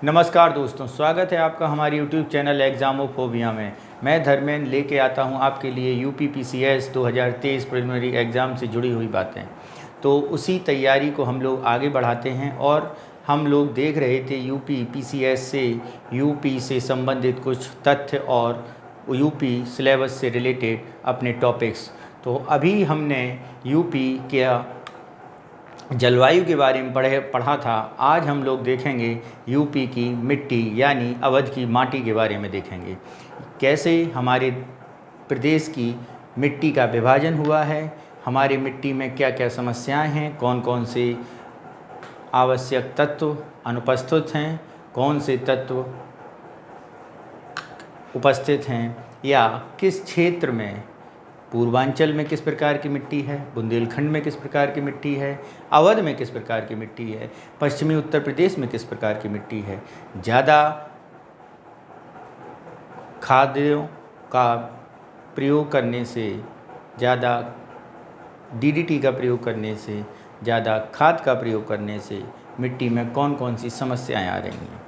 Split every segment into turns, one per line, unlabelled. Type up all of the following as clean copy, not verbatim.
नमस्कार दोस्तों, स्वागत है आपका हमारे यूट्यूब चैनल एग्ज़ामोफोबिया में। मैं धर्मेंद्र लेके आता हूं आपके लिए यूपीपीसीएस 2023 प्रिलिमिनरी एग्ज़ाम से जुड़ी हुई बातें। तो उसी तैयारी को हम लोग आगे बढ़ाते हैं और हम लोग देख रहे थे यूपीपीसीएस से यूपी से संबंधित कुछ तथ्य और यूपी सिलेबस से रिलेटेड अपने टॉपिक्स। तो अभी हमने यूपी क्या जलवायु के बारे में पढ़ा था। आज हम लोग देखेंगे यूपी की मिट्टी यानी अवध की माटी के बारे में देखेंगे, कैसे हमारे प्रदेश की मिट्टी का विभाजन हुआ है, हमारे मिट्टी में क्या क्या समस्याएं हैं, कौन कौन से आवश्यक तत्व अनुपस्थित हैं, कौन से तत्व उपस्थित हैं, या किस क्षेत्र में पूर्वांचल में किस प्रकार की मिट्टी है, बुंदेलखंड में किस प्रकार की मिट्टी है, अवध में किस प्रकार की मिट्टी है, पश्चिमी उत्तर प्रदेश में किस प्रकार की मिट्टी है। ज़्यादा खाद्यों का प्रयोग करने से, ज़्यादा डीडीटी का प्रयोग करने से, ज़्यादा खाद का प्रयोग करने से मिट्टी में कौन कौन सी समस्याएं आ रही हैं।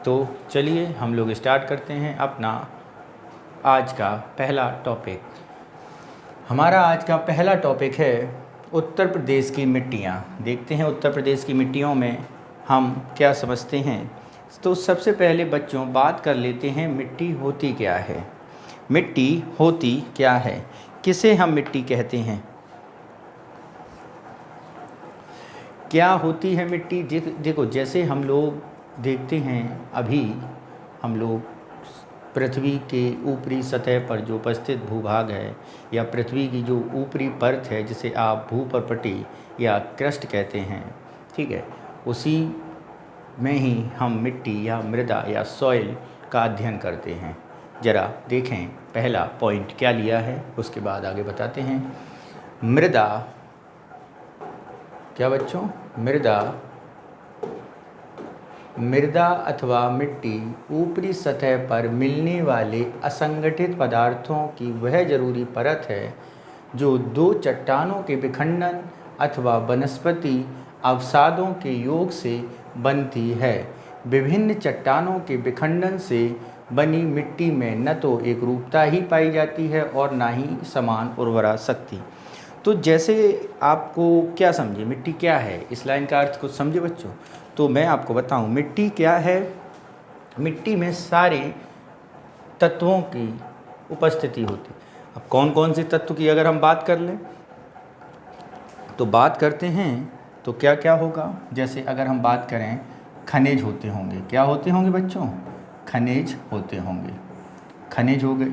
तो चलिए हम लोग स्टार्ट करते हैं अपना आज का पहला टॉपिक। हमारा आज का पहला टॉपिक है उत्तर प्रदेश की मिट्टियाँ। देखते हैं उत्तर प्रदेश की मिट्टियों में हम क्या समझते हैं। तो सबसे पहले बच्चों बात कर लेते हैं मिट्टी होती क्या है। मिट्टी होती क्या है, किसे हम मिट्टी कहते हैं, क्या होती है मिट्टी। देखो जैसे हम लोग देखते हैं, अभी हम लोग पृथ्वी के ऊपरी सतह पर जो उपस्थित भूभाग है या पृथ्वी की जो ऊपरी परत है, जिसे आप भूपर्पटी या क्रस्ट कहते हैं, ठीक है, उसी में ही हम मिट्टी या मृदा या सॉइल का अध्ययन करते हैं। ज़रा देखें पहला पॉइंट क्या लिया है, उसके बाद आगे बताते हैं। मृदा, क्या बच्चों, मृदा अथवा मिट्टी ऊपरी सतह पर मिलने वाले असंगठित पदार्थों की वह जरूरी परत है जो दो चट्टानों के विखंडन अथवा वनस्पति अवसादों के योग से बनती है। विभिन्न चट्टानों के विखंडन से बनी मिट्टी में न तो एक रूपता ही पाई जाती है और न ही समान उर्वरा शक्ति। तो जैसे आपको क्या समझे, मिट्टी क्या है, इस लाइन का अर्थ कुछ समझे बच्चों। तो मैं आपको बताऊं मिट्टी क्या है। मिट्टी में सारे तत्वों की उपस्थिति होती। अब कौन कौन से तत्व की अगर हम बात कर लें तो बात करते हैं तो क्या क्या होगा। जैसे अगर हम बात करें, खनिज होते होंगे। क्या होते होंगे बच्चों, खनिज होते होंगे। खनिज हो गए,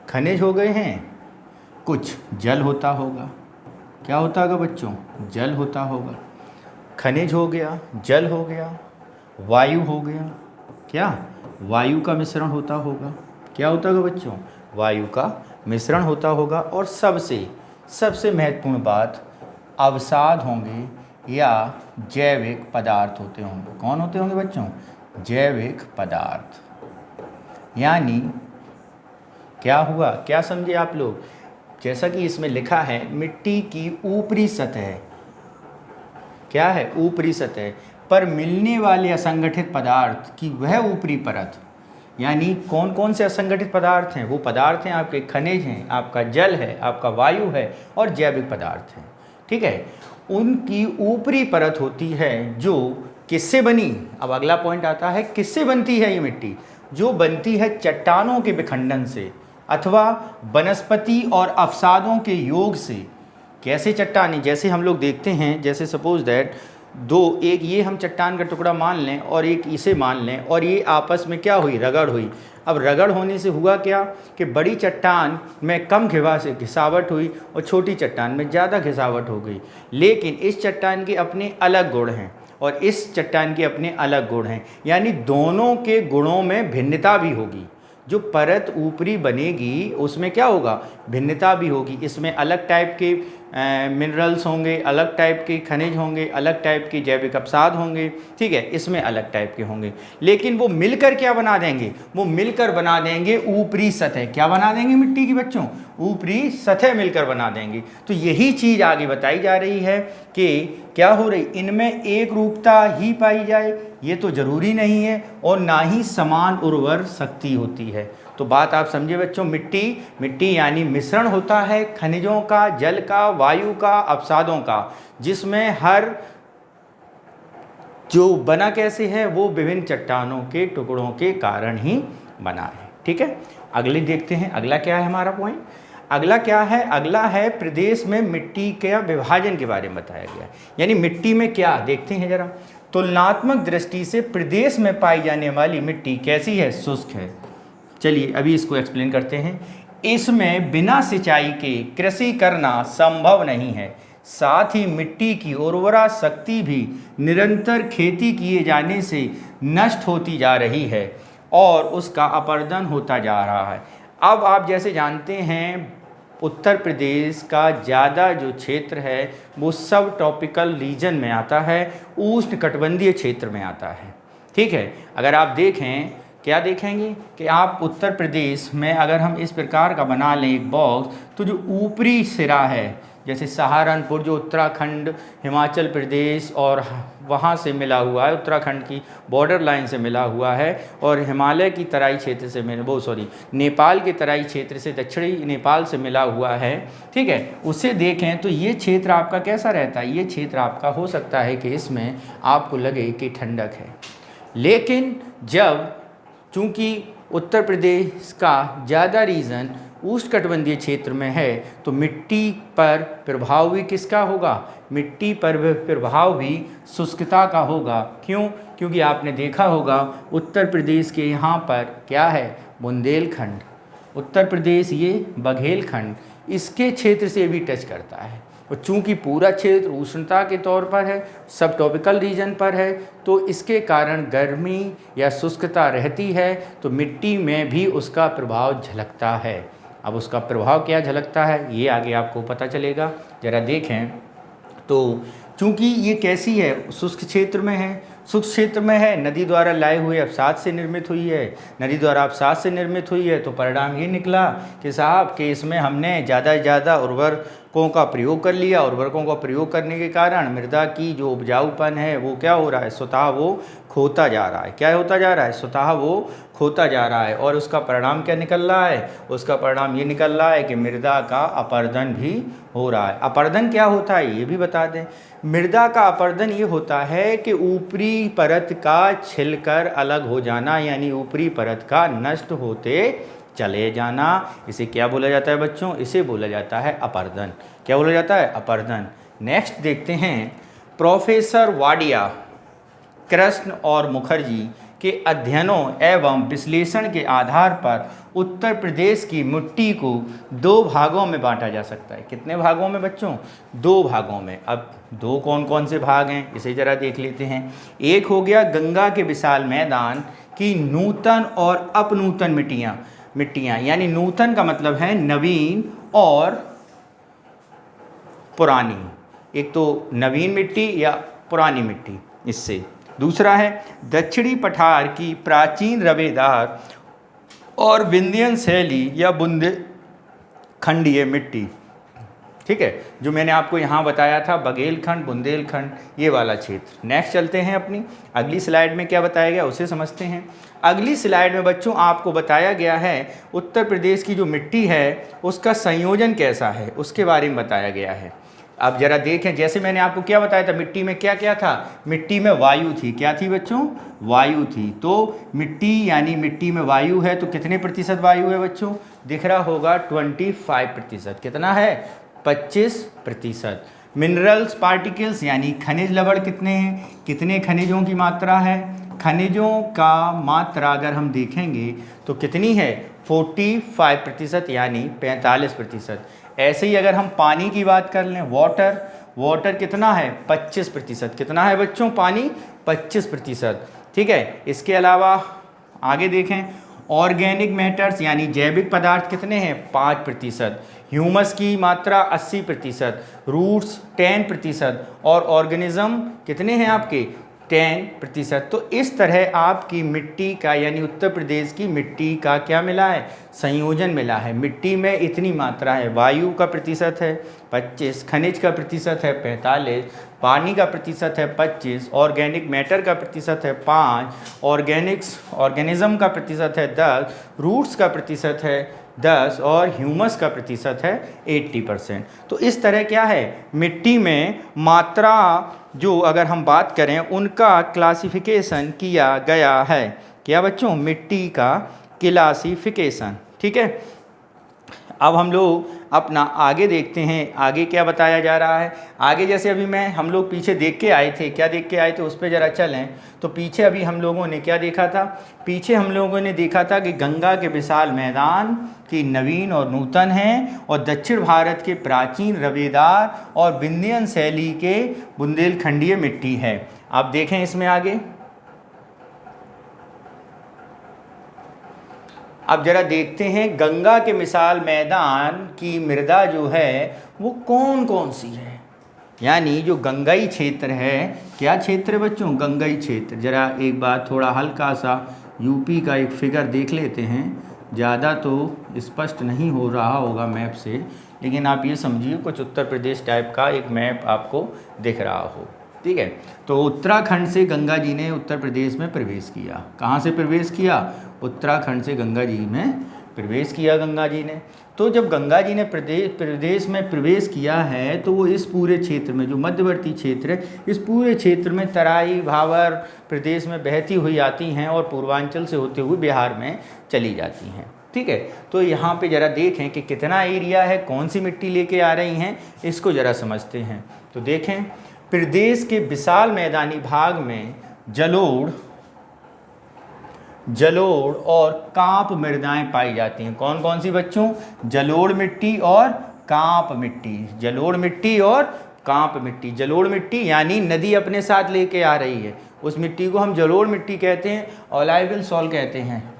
खनिज हो गए हैं। कुछ जल होता होगा। क्या होता होगा बच्चों, जल होता होगा। खनिज हो गया, जल हो गया, वायु हो गया। क्या, वायु का मिश्रण होता होगा। क्या होता होगा बच्चों, वायु का मिश्रण होता होगा। और सबसे महत्वपूर्ण बात, अवसाद होंगे या जैविक पदार्थ होते होंगे। कौन होते होंगे बच्चों, जैविक पदार्थ। यानी क्या हुआ, क्या समझे आप लोग। जैसा कि इसमें लिखा है, मिट्टी की ऊपरी सतह, क्या है, ऊपरी सतह पर मिलने वाले असंगठित पदार्थ की वह ऊपरी परत। यानी कौन कौन से असंगठित पदार्थ हैं, वो पदार्थ हैं आपके खनिज हैं, आपका जल है, आपका वायु है और जैविक पदार्थ हैं, ठीक है। उनकी ऊपरी परत होती है जो किससे बनी। अब अगला पॉइंट आता है, किससे बनती है ये मिट्टी, जो बनती है चट्टानों के विखंडन से अथवा वनस्पति और अवसादों के योग से। कैसे चट्टानी, जैसे हम लोग देखते हैं, जैसे सपोज दैट एक ये हम चट्टान का टुकड़ा मान लें और एक इसे मान लें, और ये आपस में क्या हुई, रगड़ हुई। अब रगड़ होने से हुआ क्या कि बड़ी चट्टान में कम घिसावट हुई और छोटी चट्टान में ज़्यादा घिसावट हो गई। लेकिन इस चट्टान के अपने अलग गुण हैं और इस चट्टान के अपने अलग गुण हैं, यानी दोनों के गुणों में भिन्नता भी होगी। जो परत ऊपरी बनेगी उसमें क्या होगा, भिन्नता भी होगी। इसमें अलग टाइप के मिनरल्स होंगे, अलग टाइप के खनिज होंगे, अलग टाइप के जैविक अवसाद होंगे, ठीक है, इसमें अलग टाइप के होंगे। लेकिन वो मिलकर क्या बना देंगे, वो मिलकर बना देंगे ऊपरी सतह। क्या बना देंगे मिट्टी की बच्चों, ऊपरी सतह मिलकर बना देंगे। तो यही चीज़ आगे बताई जा रही है कि क्या हो रही, इनमें एक रूपता ही पाई जाए, ये तो ज़रूरी नहीं है, और ना ही समान उर्वर शक्ति होती है। तो बात आप समझे बच्चों, मिट्टी यानी मिश्रण होता है खनिजों का, जल का, वायु का, अवसादों का, जिसमें हर जो बना कैसे है वो विभिन्न चट्टानों के टुकड़ों के कारण ही बना है। ठीक है, अगले देखते हैं, अगला क्या है हमारा पॉइंट। अगला क्या है, अगला है प्रदेश में मिट्टी के विभाजन के बारे में बताया गया है। यानी मिट्टी में क्या देखते हैं जरा, तुलनात्मक दृष्टि से प्रदेश में पाई जाने वाली मिट्टी कैसी है, शुष्क है। चलिए अभी इसको एक्सप्लेन करते हैं। इसमें बिना सिंचाई के कृषि करना संभव नहीं है, साथ ही मिट्टी की उर्वरा शक्ति भी निरंतर खेती किए जाने से नष्ट होती जा रही है और उसका अपरदन होता जा रहा है। अब आप जैसे जानते हैं उत्तर प्रदेश का ज़्यादा जो क्षेत्र है वो सब ट्रॉपिकल रीजन में आता है, उष्णकटिबंधीय क्षेत्र में आता है। ठीक है, अगर आप देखें, क्या देखेंगे कि आप उत्तर प्रदेश में अगर हम इस प्रकार का बना लें एक बॉक्स, तो जो ऊपरी सिरा है जैसे सहारनपुर जो उत्तराखंड, हिमाचल प्रदेश और वहाँ से मिला हुआ है, उत्तराखंड की बॉर्डर लाइन से मिला हुआ है, और हिमालय की तराई क्षेत्र से नेपाल के तराई क्षेत्र से दक्षिणी नेपाल से मिला हुआ है। ठीक है, उसे देखें तो ये क्षेत्र आपका कैसा रहता है, ये क्षेत्र आपका हो सकता है कि इसमें आपको लगे कि ठंडक है। लेकिन जब चूँकि उत्तर प्रदेश का ज़्यादा रीजन उष्णकटिबंधीय क्षेत्र में है, तो मिट्टी पर प्रभाव भी किसका होगा, मिट्टी पर प्रभाव भी शुष्कता का होगा। क्यों, क्योंकि आपने देखा होगा उत्तर प्रदेश के यहाँ पर क्या है, बुंदेलखंड, उत्तर प्रदेश ये बघेलखंड, इसके क्षेत्र से भी टच करता है, और चूँकि पूरा क्षेत्र उष्णता के तौर पर है, सब ट्रॉपिकल रीजन पर है, तो इसके कारण गर्मी या शुष्कता रहती है, तो मिट्टी में भी उसका प्रभाव झलकता है। अब उसका प्रभाव क्या झलकता है ये आगे आपको पता चलेगा। ज़रा देखें तो चूँकि ये कैसी है, शुष्क क्षेत्र में है, शुष्क क्षेत्र में है, नदी द्वारा लाए हुए अवसाद से निर्मित हुई है, नदी द्वारा अवसाद से निर्मित हुई है, तो परिणाम ये निकला कि साहब कि इसमें हमने ज़्यादा से ज़्यादा उर्वरकों का प्रयोग कर लिया। उर्वरकों का प्रयोग करने के कारण मृदा की जो उपजाऊपन है वो क्या हो रहा है, स्वतः वो खोता जा रहा है। क्या होता जा रहा है, स्वतः वो खोता जा रहा है, और उसका परिणाम क्या निकल रहा है, उसका परिणाम ये निकल रहा है कि मृदा का अपरदन भी हो रहा है। अपरदन क्या होता है ये भी बता दें। मृदा का अपरदन ये होता है कि ऊपरी परत का छिलकर अलग हो जाना, यानी ऊपरी परत का नष्ट होते चले जाना। इसे क्या बोला जाता है बच्चों, इसे बोला जाता है अपरदन। क्या बोला जाता है, अपरदन। नेक्स्ट देखते हैं, प्रोफेसर वाडिया, कृष्ण और मुखर्जी के अध्ययनों एवं विश्लेषण के आधार पर उत्तर प्रदेश की मिट्टी को 2 भागों में बांटा जा सकता है। कितने भागों में बच्चों, 2 भागों में। अब 2 कौन कौन से भाग हैं इसे ज़रा देख लेते हैं। एक हो गया गंगा के विशाल मैदान की नूतन और अपनूतन मिट्टियाँ, यानी नूतन का मतलब है नवीन और पुरानी, एक तो नवीन मिट्टी या पुरानी मिट्टी इससे। दूसरा है दक्षिणी पठार की प्राचीन रवेदार और विंध्यन शैली या बुंदेलखंडीय मिट्टी। ठीक है, जो मैंने आपको यहाँ बताया था बघेलखंड, बुंदेलखंड, ये वाला क्षेत्र। नेक्स्ट चलते हैं अपनी अगली स्लाइड में क्या बताया गया उसे समझते हैं। अगली स्लाइड में बच्चों आपको बताया गया है उत्तर प्रदेश की जो मिट्टी है उसका संयोजन कैसा है उसके बारे में बताया गया है। अब जरा देखें, जैसे मैंने आपको क्या बताया था, मिट्टी में क्या क्या था, मिट्टी में वायु थी। क्या थी बच्चों, वायु थी। तो मिट्टी यानी मिट्टी में वायु है, तो कितने प्रतिशत वायु है बच्चों, दिख रहा होगा 25%। कितना है, 25%। मिनरल्स पार्टिकल्स यानी खनिज लवण कितने हैं, कितने खनिजों की मात्रा है, खनिजों का मात्रा अगर हम देखेंगे तो कितनी है, 45% यानी 45%। ऐसे ही अगर हम पानी की बात कर लें, वाटर कितना है, 25%। कितना है बच्चों, पानी 25%। ठीक है, इसके अलावा आगे देखें, ऑर्गेनिक मैटर्स यानी जैविक पदार्थ कितने हैं, 5%। ह्यूमस की मात्रा 80%, रूट्स 10%, और ऑर्गेनिज्म कितने हैं आपके, 10%। तो इस तरह आपकी मिट्टी का यानी उत्तर प्रदेश की मिट्टी का क्या मिला है, संयोजन मिला है। मिट्टी में इतनी मात्रा है, वायु का प्रतिशत है 25, खनिज का प्रतिशत है 45, पानी का प्रतिशत है 25, ऑर्गेनिक मैटर का प्रतिशत है 5, ऑर्गेनिज्म का प्रतिशत है 10, रूट्स का प्रतिशत है 10 और ह्यूमस का प्रतिशत है 80%। तो इस तरह क्या है, मिट्टी में मात्रा जो अगर हम बात करें उनका क्लासिफिकेशन किया गया है। क्या बच्चों, मिट्टी का क्लासिफिकेशन। ठीक है, अब हम लोग अपना आगे देखते हैं, आगे क्या बताया जा रहा है। आगे जैसे अभी हम लोग पीछे देख के आए थे, क्या देख के आए थे उस पर ज़रा चलें। तो पीछे अभी हम लोगों ने क्या देखा था, पीछे हम लोगों ने देखा था कि गंगा के विशाल मैदान की नवीन और नूतन हैं और दक्षिण भारत के प्राचीन रवेदार और विंध्यन शैली के बुंदेलखंडीय मिट्टी है। आप देखें इसमें आगे, अब जरा देखते हैं गंगा के मिसाल मैदान की मृदा जो है वो कौन कौन सी है। यानी जो गंगाई क्षेत्र है, क्या क्षेत्र है बच्चों, गंगाई क्षेत्र। जरा एक बार थोड़ा हल्का सा यूपी का एक फिगर देख लेते हैं, ज़्यादा तो स्पष्ट नहीं हो रहा होगा मैप से, लेकिन आप ये समझिए कुछ उत्तर प्रदेश टाइप का एक मैप आपको दिख रहा हो। ठीक है, तो उत्तराखंड से गंगा जी ने उत्तर प्रदेश में प्रवेश किया। कहाँ से प्रवेश किया, उत्तराखंड से गंगा जी में प्रवेश किया गंगा जी ने। तो जब गंगा जी ने प्रदेश में प्रवेश किया है तो वो इस पूरे क्षेत्र में, जो मध्यवर्ती क्षेत्र है, इस पूरे क्षेत्र में तराई भावर प्रदेश में बहती हुई आती हैं और पूर्वांचल से होते हुए बिहार में चली जाती हैं। ठीक है, तो यहाँ पे ज़रा देखें कि कितना एरिया है, कौन सी मिट्टी लेके आ रही हैं, इसको ज़रा समझते हैं। तो देखें, प्रदेश के विशाल मैदानी भाग में जलोढ़ और कांप मृदाएं पाई जाती हैं। कौन कौन सी बच्चों, जलोढ़ मिट्टी और कांप मिट्टी। जलोढ़ मिट्टी और कांप मिट्टी। जलोढ़ मिट्टी यानी नदी अपने साथ लेके आ रही है, उस मिट्टी को हम जलोढ़ मिट्टी कहते हैं, ऑलाइवल सॉल कहते हैं।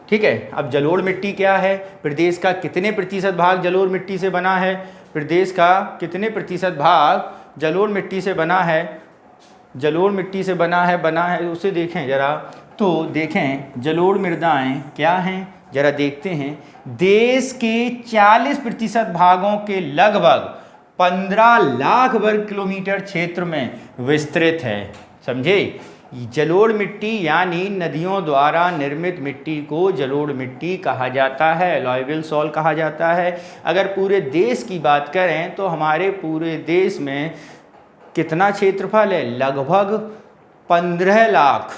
ठीक है, अब जलोढ़ मिट्टी क्या है, प्रदेश का कितने प्रतिशत भाग जलोढ़ मिट्टी से बना है, प्रदेश का कितने प्रतिशत भाग जलोढ़ मिट्टी से बना है, जलोढ़ मिट्टी से बना है उसे देखें जरा। तो देखें जलोढ़ मृदाएं क्या हैं, जरा देखते हैं। देश के 40% भागों के लगभग 15 लाख वर्ग किलोमीटर क्षेत्र में विस्तृत है। समझे, जलोढ़ मिट्टी यानी नदियों द्वारा निर्मित मिट्टी को जलोढ़ मिट्टी कहा जाता है, अलॉयविल सॉल कहा जाता है। अगर पूरे देश की बात करें तो हमारे पूरे देश में कितना क्षेत्रफल है, लगभग 15 लाख।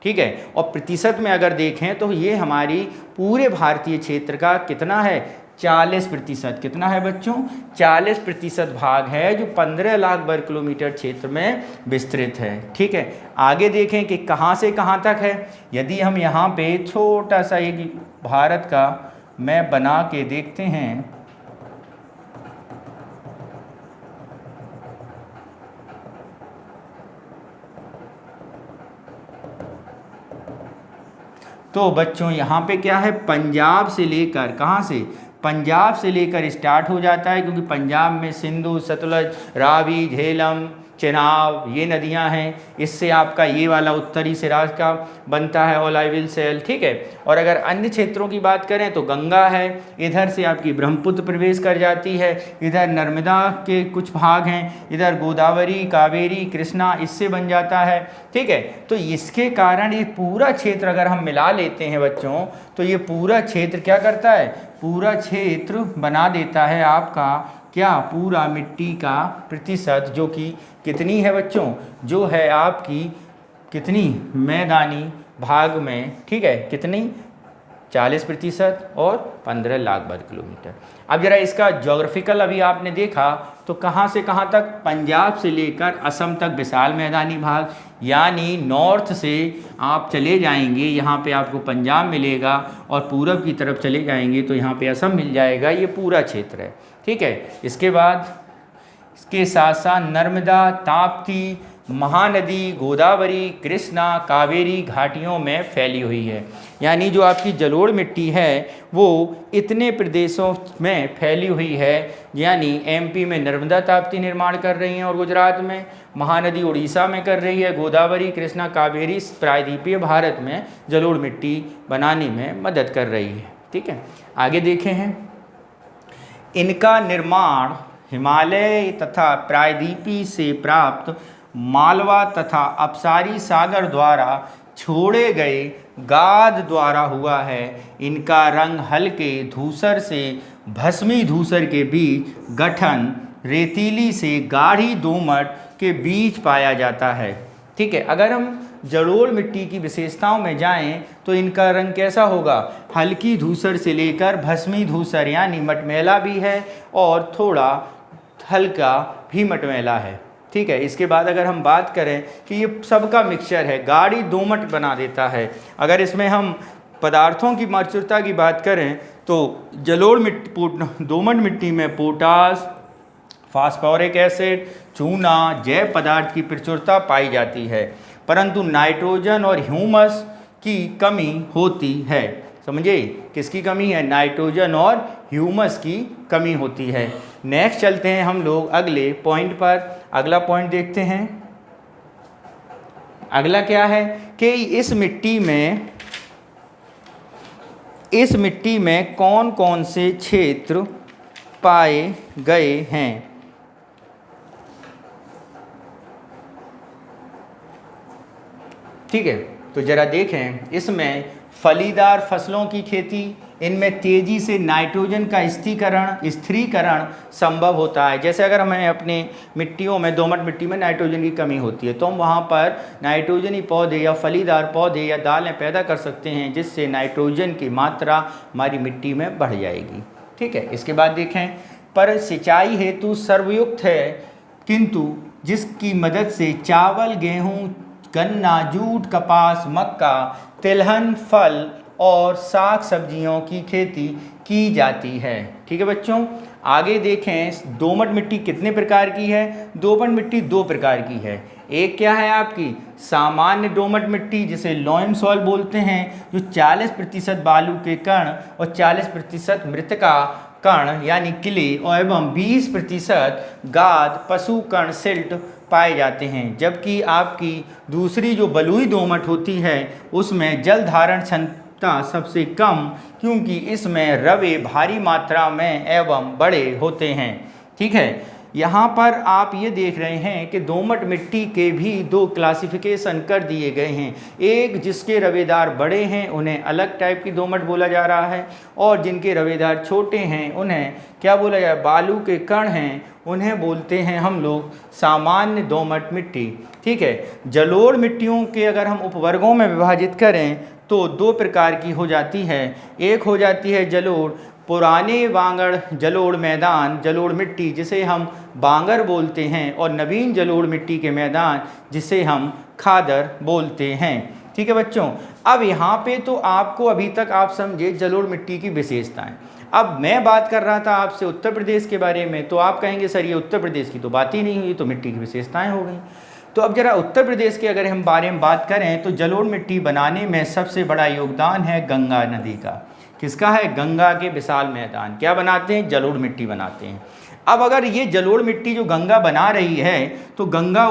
ठीक है, और प्रतिशत में अगर देखें तो ये हमारी पूरे भारतीय क्षेत्र का कितना है, 40%। कितना है बच्चों, 40% भाग है जो 15 लाख वर्ग किलोमीटर क्षेत्र में विस्तृत है। ठीक है, आगे देखें कि कहाँ से कहाँ तक है। यदि हम यहाँ पे छोटा सा एक भारत का मैप बना के देखते हैं तो बच्चों यहाँ पे क्या है, पंजाब से लेकर, कहाँ से, पंजाब से लेकर स्टार्ट हो जाता है, क्योंकि पंजाब में सिंधु, सतलज, रावी, झेलम, चेनाब ये नदियां हैं। इससे आपका ये वाला उत्तरी सिरा का बनता है ऑलाइविल सेल। ठीक है, और अगर अन्य क्षेत्रों की बात करें तो गंगा है, इधर से आपकी ब्रह्मपुत्र प्रवेश कर जाती है, इधर नर्मदा के कुछ भाग हैं, इधर गोदावरी, कावेरी, कृष्णा इससे बन जाता है। ठीक है, तो इसके कारण ये पूरा क्षेत्र अगर हम मिला लेते हैं बच्चों, तो ये पूरा क्षेत्र क्या करता है, पूरा क्षेत्र बना देता है आपका क्या, पूरा मिट्टी का प्रतिशत, जो कि कितनी है बच्चों, जो है आपकी कितनी, मैदानी भाग में। ठीक है, कितनी, 40% और 15 लाख वर्ग किलोमीटर। अब जरा इसका ज्योग्राफिकल अभी आपने देखा तो कहाँ से कहाँ तक, पंजाब से लेकर असम तक विशाल मैदानी भाग, यानी नॉर्थ से आप चले जाएंगे, यहाँ पे आपको पंजाब मिलेगा, और पूरब की तरफ चले जाएंगे तो यहाँ पे असम मिल जाएगा। ये पूरा क्षेत्र है। ठीक है, इसके बाद इसके साथ साथ नर्मदा, ताप्ती, महानदी, गोदावरी, कृष्णा, कावेरी घाटियों में फैली हुई है। यानी जो आपकी जलोढ़ मिट्टी है वो इतने प्रदेशों में फैली हुई है, यानी एमपी में नर्मदा ताप्ती निर्माण कर रही हैं और गुजरात में, महानदी उड़ीसा में कर रही है, गोदावरी, कृष्णा, कावेरी प्रायद्वीपीय भारत में जलोढ़ मिट्टी बनाने में मदद कर रही है। ठीक है, आगे देखे हैं, इनका निर्माण हिमालय तथा प्रायद्वीपी से प्राप्त मालवा तथा अपसारी सागर द्वारा छोड़े गए गाद द्वारा हुआ है। इनका रंग हल्के धूसर से भस्मी धूसर के बीच गठन रेतीली से गाढ़ी दोमट के बीच पाया जाता है। ठीक है, अगर हम जलोढ़ मिट्टी की विशेषताओं में जाएं तो इनका रंग कैसा होगा, हल्की धूसर से लेकर भस्मी धूसर, यानी मटमैला भी है और थोड़ा हल्का भी मटमैला है। ठीक है, इसके बाद अगर हम बात करें कि ये सबका मिक्सचर है, गाढ़ी दोमट बना देता है। अगर इसमें हम पदार्थों की मृचुरता की बात करें तो जलोढ़ मिट्टी दोमट मिट्टी में पोटास, फास्फोरिक एसिड, चूना, जैव पदार्थ की प्रचुरता पाई जाती है, परंतु नाइट्रोजन और ह्यूमस की कमी होती है। समझे, किसकी कमी है, नाइट्रोजन और ह्यूमस की कमी होती है। नेक्स्ट चलते हैं हम लोग अगले पॉइंट पर। अगला पॉइंट देखते हैं। अगला क्या है कि इस मिट्टी में कौन कौन से क्षेत्र पाए गए हैं। ठीक है, तो जरा देखें, इसमें फलीदार फसलों की खेती, इनमें तेज़ी से नाइट्रोजन का स्थिरीकरण संभव होता है। जैसे अगर हमें अपनी मिट्टियों में, दोमट मिट्टी में नाइट्रोजन की कमी होती है तो हम वहाँ पर नाइट्रोजनी पौधे या फलीदार पौधे या दालें पैदा कर सकते हैं, जिससे नाइट्रोजन की मात्रा हमारी मिट्टी में बढ़ जाएगी। ठीक है, इसके बाद देखें, पर सिंचाई हेतु सर्वयुक्त है, किंतु जिसकी मदद से चावल, गेहूँ, गन्ना, जूट, कपास, मक्का, तिलहन, फल और साग सब्जियों की खेती की जाती है। ठीक है बच्चों, आगे देखें, दोमट मिट्टी कितने प्रकार की है। दोमट मिट्टी दो प्रकार की है। एक क्या है आपकी सामान्य दोमट मिट्टी, जिसे लॉइम सॉइल बोलते हैं, जो 40% बालू के कण और 40% मृतिका कण यानी क्ले एवं 20% गाद, पशु कण, सिल्ट पाए जाते हैं। जबकि आपकी दूसरी जो बलुई दोमट होती है उसमें जल धारण क्षमता सबसे कम, क्योंकि इसमें रवे भारी मात्रा में एवं बड़े होते हैं। ठीक है, यहाँ पर आप ये देख रहे हैं कि दोमट मिट्टी के भी दो क्लासिफिकेशन कर दिए गए हैं। एक जिसके रवेदार बड़े हैं उन्हें अलग टाइप की दोमट बोला जा रहा है, और जिनके रवेदार छोटे हैं उन्हें क्या बोला जाए, बालू के कण हैं, उन्हें बोलते हैं हम लोग सामान्य दोमट मिट्टी। ठीक है, जलोढ़ मिट्टियों के अगर हम उपवर्गों में विभाजित करें तो दो प्रकार की हो जाती है। एक हो जाती है जलोढ़ पुराने बांगड़ जलोढ़ मैदान जलोढ़ मिट्टी, जिसे हम बांगर बोलते हैं, और नवीन जलोढ़ मिट्टी के मैदान जिसे हम खादर बोलते हैं। ठीक है बच्चों, अब यहाँ पे तो आपको अभी तक आप समझे जलोढ़ मिट्टी की विशेषताएं। अब मैं बात कर रहा था आपसे उत्तर प्रदेश के बारे में, तो आप कहेंगे सर ये उत्तर प्रदेश की तो बात ही नहीं हुई, तो मिट्टी की विशेषताएं हो गई। तो अब जरा उत्तर प्रदेश के अगर हम बारे में बात करें तो जलोढ़ मिट्टी बनाने में सबसे बड़ा योगदान है गंगा नदी का। किसका है, गंगा के विशाल मैदान क्या बनाते हैं, जलोढ़ मिट्टी बनाते हैं। अब अगर ये जलोढ़ मिट्टी जो गंगा बना रही है, तो गंगा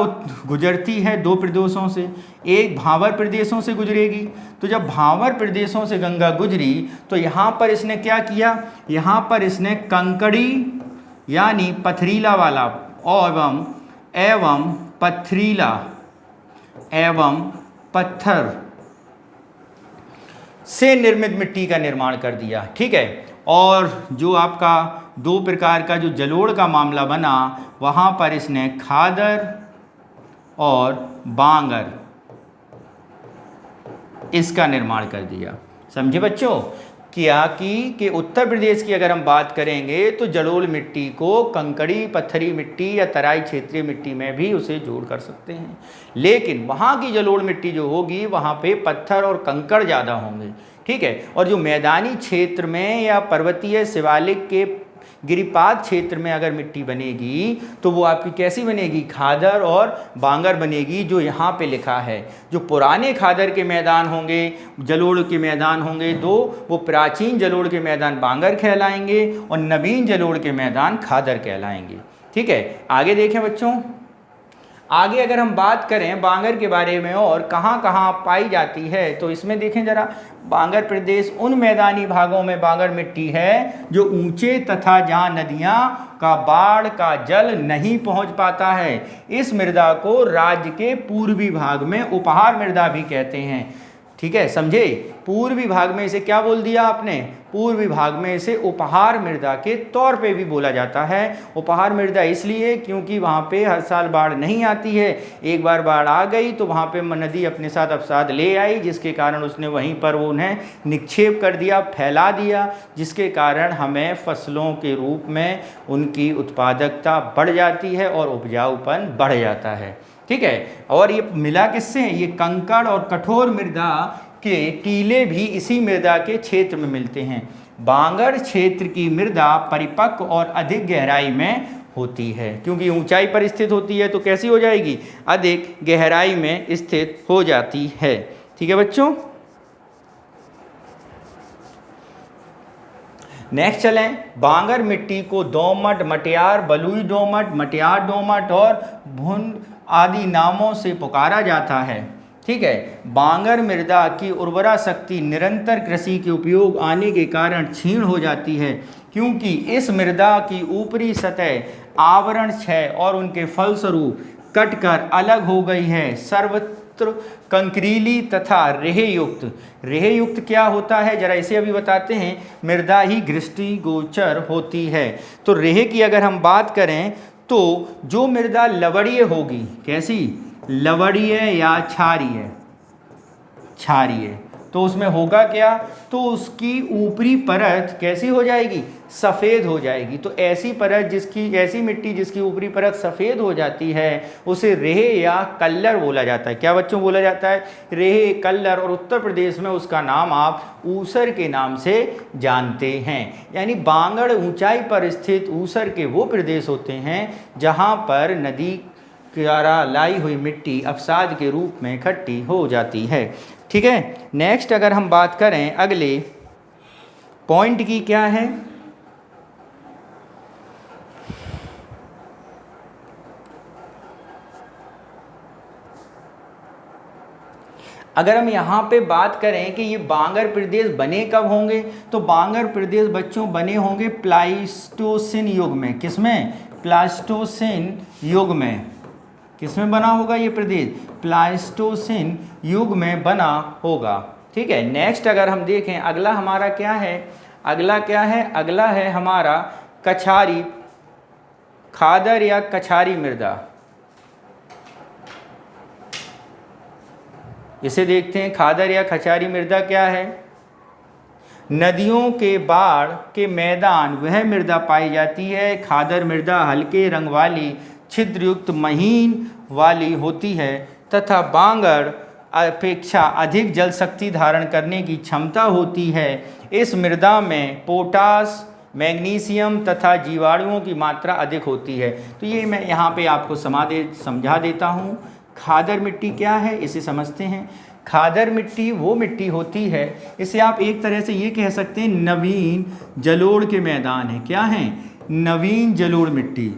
गुजरती है दो प्रदेशों से, एक भावर प्रदेशों से गुजरेगी। तो जब भावर प्रदेशों से गंगा गुजरी तो यहाँ पर इसने क्या किया, यहाँ पर इसने कंकड़ी यानी पथरीला वाला एवं पथरीला एवं पत्थर से निर्मित मिट्टी का निर्माण कर दिया। ठीक है, और जो आपका दो प्रकार का जो जलोढ़ का मामला बना, वहाँ पर इसने खादर और बांगर इसका निर्माण कर दिया। समझे बच्चों, क्या कि उत्तर प्रदेश की अगर हम बात करेंगे तो जलोढ़ मिट्टी को कंकड़ी पत्थरी मिट्टी या तराई क्षेत्रीय मिट्टी में भी उसे जोड़ कर सकते हैं, लेकिन वहाँ की जलोढ़ मिट्टी जो होगी वहाँ पे पत्थर और कंकड़ ज़्यादा होंगे। ठीक है, और जो मैदानी क्षेत्र में या पर्वतीय शिवालिक के गिरिपात क्षेत्र में अगर मिट्टी बनेगी तो वो आपकी कैसी बनेगी, खादर और बांगर बनेगी, जो यहाँ पे लिखा है। जो पुराने खादर के मैदान होंगे, जलोढ़ के मैदान होंगे दो, वो प्राचीन जलोढ़ के मैदान बांगर कहलाएंगे और नवीन जलोढ़ के मैदान खादर कहलाएंगे। ठीक है, आगे देखें बच्चों। आगे अगर हम बात करें बांगर के बारे में और कहाँ कहाँ पाई जाती है, तो इसमें देखें जरा, बांगर प्रदेश उन मैदानी भागों में बांगर मिट्टी है जो ऊंचे तथा जहाँ नदियाँ का बाढ़ का जल नहीं पहुँच पाता है। इस मृदा को राज्य के पूर्वी भाग में उपहार मृदा भी कहते हैं। ठीक है, समझे? पूर्वी भाग में इसे क्या बोल दिया आपने? पूर्वी भाग में इसे उपहार मृदा के तौर पे भी बोला जाता है। उपहार मृदा इसलिए क्योंकि वहाँ पे हर साल बाढ़ नहीं आती है। एक बार बाढ़ आ गई तो वहाँ पे नदी अपने साथ अवसाद ले आई, जिसके कारण उसने वहीं पर वो उन्हें निक्षेप कर दिया, फैला दिया, जिसके कारण हमें फसलों के रूप में उनकी उत्पादकता बढ़ जाती है और उपजाऊपन बढ़ जाता है। ठीक है, और ये मिला किससे है? ये कंकड़ और कठोर मृदा के टीले भी इसी मृदा के क्षेत्र में मिलते हैं। बांगर क्षेत्र की मृदा परिपक्व और अधिक गहराई में होती है, क्योंकि ऊंचाई पर स्थित होती है तो कैसी हो जाएगी? अधिक गहराई में स्थित हो जाती है। ठीक है बच्चों, नेक्स्ट चलें। बांगर मिट्टी को दोमट, मटियार, बलुई दोमट, मटियार दोमट और भुन आदि नामों से पुकारा जाता है। ठीक है, बांगर मृदा की उर्वरा शक्ति निरंतर कृषि के उपयोग आने के कारण क्षीण हो जाती है, क्योंकि इस मृदा की ऊपरी सतह आवरण क्षय और उनके फलस्वरूप कटकर अलग हो गई है। सर्वत्र कंकरीली तथा रेहयुक्त। रेहयुक्त क्या होता है जरा इसे अभी बताते हैं। मृदा ही दृष्टिगोचर होती है। तो रेह की अगर हम बात करें तो जो मृदा लवणीय होगी, कैसी? लवणीय या क्षारीय, क्षारीय, तो उसमें होगा क्या? तो उसकी ऊपरी परत कैसी हो जाएगी? सफ़ेद हो जाएगी। तो ऐसी परत ऐसी मिट्टी जिसकी ऊपरी परत सफ़ेद हो जाती है उसे रेह या कल्लर बोला जाता है। क्या बच्चों बोला जाता है? रेह, कल्लर, और उत्तर प्रदेश में उसका नाम आप ऊसर के नाम से जानते हैं। यानी बांगर ऊंचाई पर स्थित ऊसर के वो प्रदेश होते हैं जहाँ पर नदी द्वारा लाई हुई मिट्टी अवसाद के रूप में इकट्ठी हो जाती है। ठीक है, नेक्स्ट अगर हम बात करें अगले पॉइंट की, क्या है? अगर हम यहाँ पे बात करें कि ये बांगर प्रदेश बने कब होंगे, तो बांगर प्रदेश बच्चों बने होंगे प्लाइस्टोसिन युग में। किसमें? प्लाइस्टोसिन युग में। किसमें बना होगा ये प्रदेश? प्लाइस्टोसिन युग में बना होगा। ठीक है, नेक्स्ट अगर हम देखें अगला हमारा क्या है? अगला क्या है? अगला है हमारा कछारी, खादर या कछारी मृदा। इसे देखते हैं, खादर या कछारी मृदा क्या है? नदियों के बाढ़ के मैदान वह मृदा पाई जाती है। खादर मृदा हल्के रंग वाली, छिद्रयुक्त, महीन वाली होती है तथा बांगर अपेक्षा अधिक जल शक्ति धारण करने की क्षमता होती है। इस मृदा में पोटास, मैग्नीशियम तथा जीवाणुओं की मात्रा अधिक होती है। तो ये मैं यहाँ पे आपको समझा देता हूँ। खादर मिट्टी क्या है इसे समझते हैं। खादर मिट्टी वो मिट्टी होती है, इसे आप एक तरह से ये कह सकते हैं नवीन जलोढ़ के मैदान है। क्या है? नवीन जलोढ़ मिट्टी।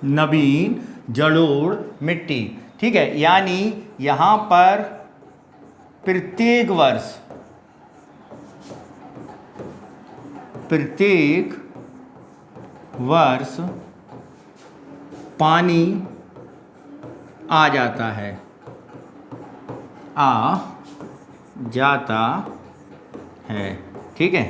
नवीन जलोढ़ मिट्टी। ठीक है, यानी यहाँ पर प्रत्येक वर्ष पानी आ जाता है, ठीक है।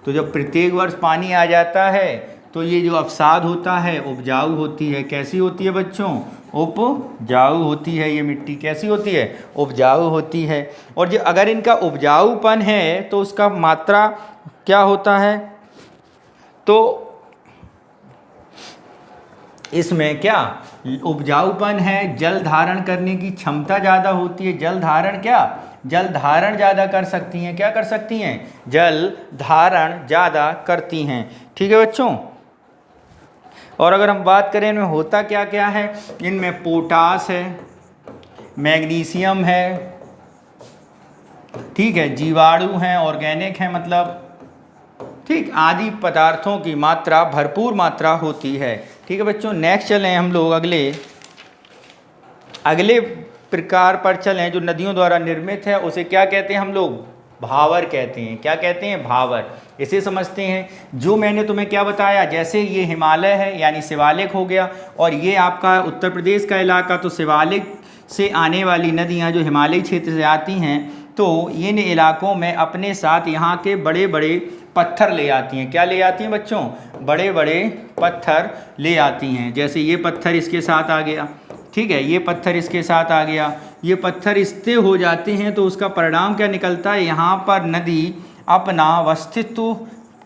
तो जब प्रत्येक वर्ष पानी आ जाता है तो ये जो अवसाद होता है उपजाऊ होती है। कैसी होती है बच्चों? उपजाऊ होती है। ये मिट्टी कैसी होती है? उपजाऊ होती है। और जो अगर इनका उपजाऊपन है तो उसका मात्रा क्या होता है? तो इसमें क्या उपजाऊपन है, जल धारण करने की क्षमता ज़्यादा होती है। जल धारण जल धारण ज़्यादा कर सकती हैं। क्या कर सकती हैं? जल धारण ज़्यादा करती हैं। ठीक है बच्चों, और अगर हम बात करें इनमें होता क्या क्या है, इनमें पोटास है, मैग्नीशियम है, ठीक है, जीवाणु हैं, ऑर्गेनिक है मतलब, ठीक, आदि पदार्थों की मात्रा भरपूर मात्रा होती है। ठीक है बच्चों, नेक्स्ट चलें हम लोग अगले प्रकार पर चलें जो नदियों द्वारा निर्मित है, उसे क्या कहते हैं हम लोग? भावर कहते हैं। क्या कहते हैं? भावर। इसे समझते हैं। जो मैंने तुम्हें क्या बताया, जैसे ये हिमालय है यानी शिवालिक हो गया, और ये आपका उत्तर प्रदेश का इलाका, तो शिवालिक से आने वाली नदियाँ जो हिमालयी क्षेत्र से आती हैं, तो इन इलाकों में अपने साथ यहाँ के बड़े बड़े पत्थर ले आती हैं। क्या ले आती हैं बच्चों? बड़े बड़े पत्थर ले आती हैं। जैसे ये पत्थर इसके साथ आ गया, ठीक है, ये पत्थर इसके साथ आ गया, ये पत्थर स्थिर हो जाते हैं, तो उसका परिणाम क्या निकलता है? यहाँ पर नदी अपना अस्तित्व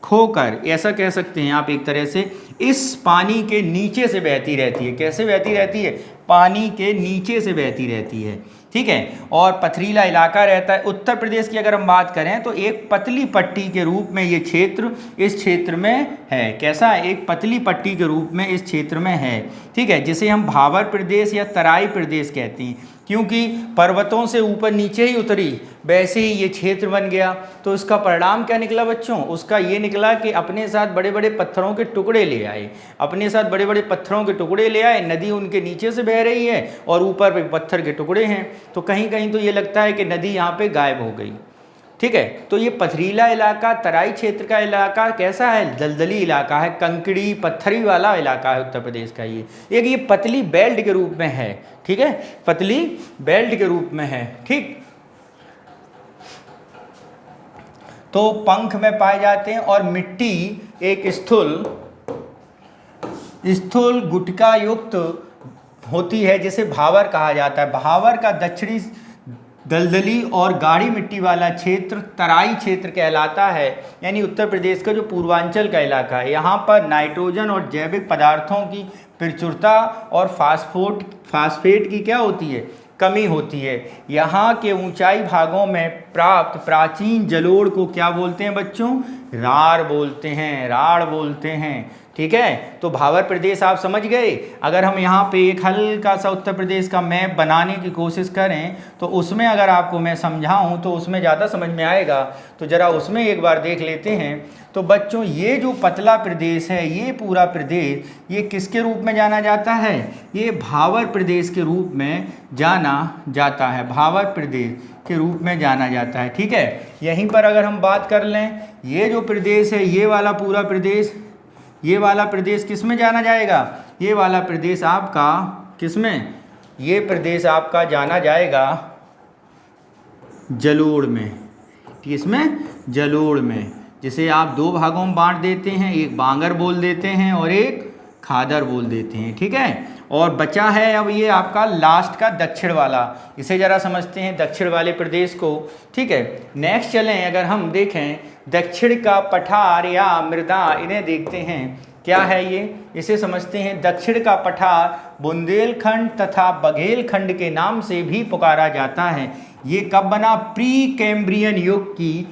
खोकर, ऐसा कह सकते हैं आप एक तरह से, इस पानी के नीचे से बहती रहती है। कैसे बहती रहती है? पानी के नीचे से बहती रहती है। ठीक है, और पथरीला इलाका रहता है। उत्तर प्रदेश की अगर हम बात करें तो एक पतली पट्टी के रूप में ये क्षेत्र इस क्षेत्र में है। कैसा है? एक पतली पट्टी के रूप में इस क्षेत्र में है। ठीक है, जिसे हम भावर प्रदेश या तराई प्रदेश कहते हैं, क्योंकि पर्वतों से ऊपर नीचे ही उतरी, वैसे ही ये क्षेत्र बन गया। तो इसका परिणाम क्या निकला बच्चों? उसका ये निकला कि अपने साथ बड़े बड़े पत्थरों के टुकड़े ले आए, अपने साथ बड़े बड़े पत्थरों के टुकड़े ले आए। नदी उनके नीचे से बह रही है और ऊपर पे पत्थर के टुकड़े हैं, तो कहीं कहीं तो ये लगता है कि नदी यहाँ पे गायब हो गई। ठीक है, तो ये पथरीला इलाका, तराई क्षेत्र का इलाका कैसा है? दलदली इलाका है, कंकड़ी पत्थरी वाला इलाका है उत्तर प्रदेश का। ये पतली बेल्ट के रूप में है। ठीक है, पतली बेल्ट के रूप में है। ठीक, तो पंख में पाए जाते हैं, और मिट्टी एक स्थूल गुटका युक्त होती है, जिसे भावर कहा जाता है। भावर का दक्षिणी दलदली और गाढ़ी मिट्टी वाला क्षेत्र तराई क्षेत्र कहलाता है, यानी उत्तर प्रदेश का जो पूर्वांचल का इलाका है। यहाँ पर नाइट्रोजन और जैविक पदार्थों की प्रचुरता और फास्फेट की क्या होती है? कमी होती है। यहाँ के ऊंचाई भागों में प्राप्त प्राचीन जलोढ़ को क्या बोलते हैं बच्चों? राढ़ बोलते हैं, राढ़ बोलते हैं। ठीक है, तो भावर प्रदेश आप समझ गए। अगर हम यहाँ पे एक हल्का सा उत्तर प्रदेश का मैप बनाने की कोशिश करें, तो उसमें अगर आपको मैं समझाऊं तो उसमें ज़्यादा समझ में आएगा। तो ज़रा उसमें एक बार देख लेते हैं। तो बच्चों, ये जो पतला प्रदेश है, ये पूरा प्रदेश, ये किसके रूप में जाना जाता है? ये भावर प्रदेश के रूप में जाना जाता है। भावर प्रदेश के रूप में जाना जाता है। ठीक है, यहीं पर अगर हम बात कर लें, ये जो प्रदेश है, ये वाला पूरा प्रदेश, ये वाला प्रदेश किस में जाना जाएगा? ये वाला प्रदेश आपका किस में? ये प्रदेश आपका जाना जाएगा जलोढ़ में। किसमें? जलोढ़ में, जिसे आप दो भागों में बांट देते हैं, एक बांगर बोल देते हैं और एक खादर बोल देते हैं। ठीक है, और बचा है अब ये आपका लास्ट का दक्षिण वाला, इसे ज़रा समझते हैं, दक्षिण वाले प्रदेश को। ठीक है, नेक्स्ट चलें, अगर हम देखें दक्षिण का पठार या मृदा, इन्हें देखते हैं क्या है ये, इसे समझते हैं। दक्षिण का पठार बुंदेलखंड तथा बघेलखंड के नाम से भी पुकारा जाता है। ये कब बना? प्री कैम्ब्रियन युग की,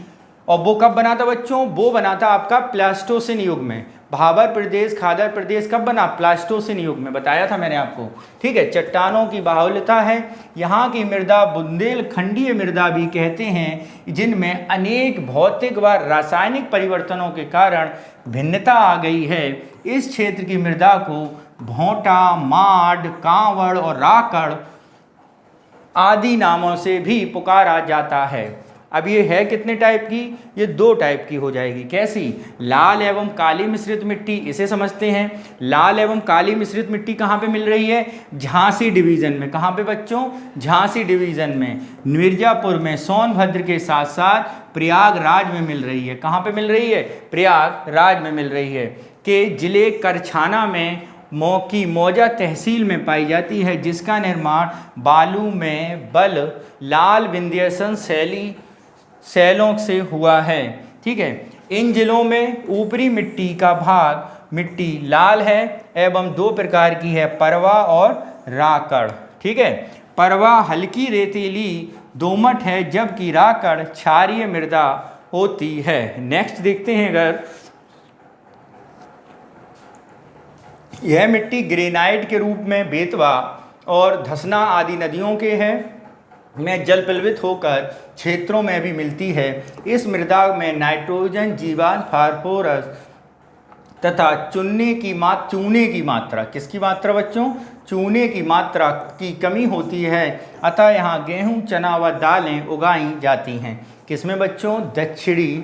और वो कब बना था बच्चों? वो बना था आपका प्लास्टोसिन युग में। भावर प्रदेश, खादर प्रदेश कब बना? प्लास्टोसिन युग में, बताया था मैंने आपको। ठीक है, चट्टानों की बाहुल्यता है। यहाँ की मृदा बुंदेलखंडीय मृदा भी कहते हैं, जिनमें अनेक भौतिक व रासायनिक परिवर्तनों के कारण भिन्नता आ गई है। इस क्षेत्र की मृदा को भोंटा, माड, कांवड़ और राकड़ आदि नामों से भी पुकारा जाता है। अब ये है कितने टाइप की? ये दो टाइप की हो जाएगी। कैसी? लाल एवं काली मिश्रित मिट्टी, इसे समझते हैं। लाल एवं काली मिश्रित मिट्टी कहाँ पे मिल रही है? झांसी डिवीज़न में। कहाँ पे बच्चों? झांसी डिवीज़न में, मिर्जापुर में, सोनभद्र के साथ साथ प्रयागराज में मिल रही है। कहाँ पे मिल रही है? प्रयागराज में मिल रही है। के जिले करछाना में की मौजा तहसील में पाई जाती है, जिसका निर्माण बालू में बल लाल विंध्यसन शैलों से हुआ है। ठीक है, इन जिलों में ऊपरी मिट्टी का भाग मिट्टी लाल है एवं दो प्रकार की है, परवा और राकड़। ठीक है, परवा हल्की रेतीली दोमट है, जबकि राकड़ क्षारीय मृदा होती है। नेक्स्ट देखते हैं, अगर यह मिट्टी ग्रेनाइट के रूप में बेतवा और धसना आदि नदियों के है। में जल प्लवित होकर क्षेत्रों में भी मिलती है। इस मृदा में नाइट्रोजन, जीवाश्म, फास्फोरस तथा चूने की मात्रा, किसकी मात्रा बच्चों? चूने की मात्रा की कमी होती है। अतः यहाँ गेहूं, चना व दालें उगाई जाती हैं। किसमें बच्चों? दक्षिणी